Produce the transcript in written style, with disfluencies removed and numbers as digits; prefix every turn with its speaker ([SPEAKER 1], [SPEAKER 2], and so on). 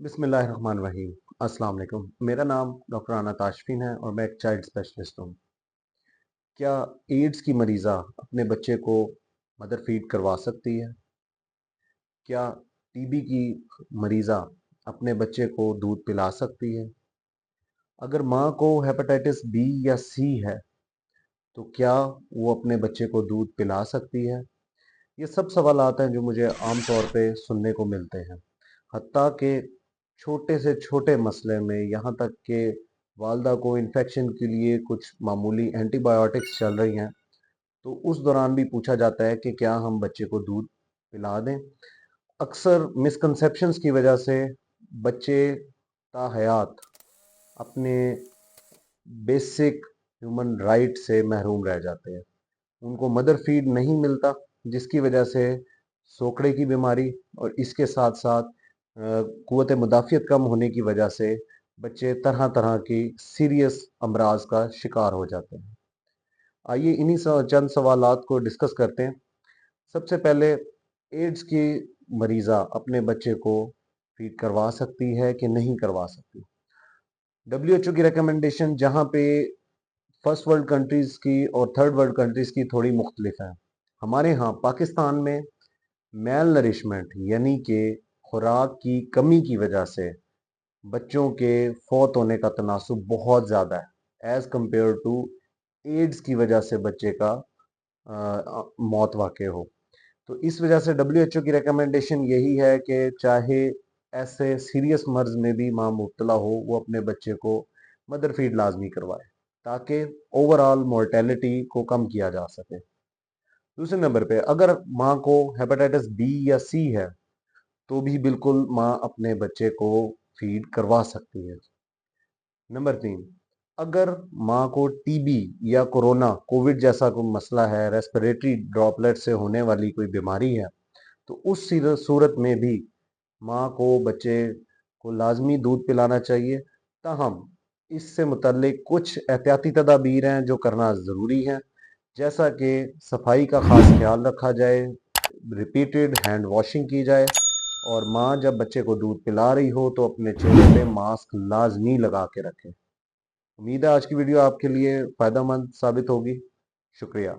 [SPEAKER 1] बिस्मिल्लाहिर्रहमानिर्रहीम। अस्सलाम वालेकुम। मेरा नाम डॉक्टर आना ताशफीन है और मैं एक चाइल्ड स्पेशलिस्ट हूँ। क्या एड्स की मरीज़ा अपने बच्चे को मदर फीड करवा सकती है? क्या टीबी की मरीज़ा अपने बच्चे को दूध पिला सकती है? अगर माँ को हेपेटाइटिस बी या सी है तो क्या वो अपने बच्चे को दूध पिला सकती है? ये सब सवालात हैं जो मुझे आम तौर पे सुनने को मिलते हैं। हत्ता कि छोटे से छोटे मसले में यहाँ तक कि वालदा को इन्फेक्शन के लिए कुछ मामूली एंटीबायोटिक्स चल रही हैं, तो उस दौरान भी पूछा जाता है कि क्या हम बच्चे को दूध पिला दें। अक्सर मिसकंसेप्शंस की वजह से बच्चे ताहयात अपने बेसिक ह्यूमन राइट से महरूम रह जाते हैं। उनको मदर फीड नहीं मिलता, जिसकी वजह से सोकड़े की बीमारी और इसके साथ साथ कुव्वत मुदाफ़ियत कम होने की वजह से बच्चे तरह तरह की सीरियस अमराज का शिकार हो जाते हैं। आइए इन्हीं चंद सवालात को डिस्कस करते हैं। सबसे पहले, एड्स की मरीज़ा अपने बच्चे को फीड करवा सकती है कि नहीं करवा सकती? WHO की रिकमेंडेशन जहाँ पे फर्स्ट वर्ल्ड कंट्रीज़ की और थर्ड वर्ल्ड कंट्रीज़ की थोड़ी मुख्तलिफ है। हमारे यहाँ पाकिस्तान में मेल नरिशमेंट यानी कि खुराक की कमी की वजह से बच्चों के फौत होने का तनासुब बहुत ज़्यादा है एज़ कम्पेयर टू एड्स की वजह से बच्चे का मौत वाक़ हो। तो इस वजह से WHO की रिकमेंडेशन यही है कि चाहे ऐसे सीरियस मर्ज में भी माँ मुब्तला हो, वो अपने बच्चे को मदर फीड लाजमी करवाए ताकि ओवरऑल मोर्टेलिटी को कम किया जा सके। दूसरे नंबर पे, अगर माँ को हेपेटाइटिस बी या सी है तो भी बिल्कुल माँ अपने बच्चे को फीड करवा सकती है। नंबर 3, अगर माँ को टीबी या कोरोना कोविड जैसा कोई मसला है, रेस्पिरेटरी ड्रॉपलेट से होने वाली कोई बीमारी है, तो उस सूरत में भी माँ को बच्चे को लाजमी दूध पिलाना चाहिए। ताहम इससे मुतल्लिक कुछ एहतियाती तदाबीर हैं जो करना ज़रूरी है, जैसा कि सफाई का ख़ास ख्याल रखा जाए, रिपीटेड हैंड वॉशिंग की जाए और माँ जब बच्चे को दूध पिला रही हो तो अपने चेहरे पे मास्क लाजमी लगा के रखें। उम्मीद है आज की वीडियो आपके लिए फ़ायदेमंद साबित होगी। शुक्रिया।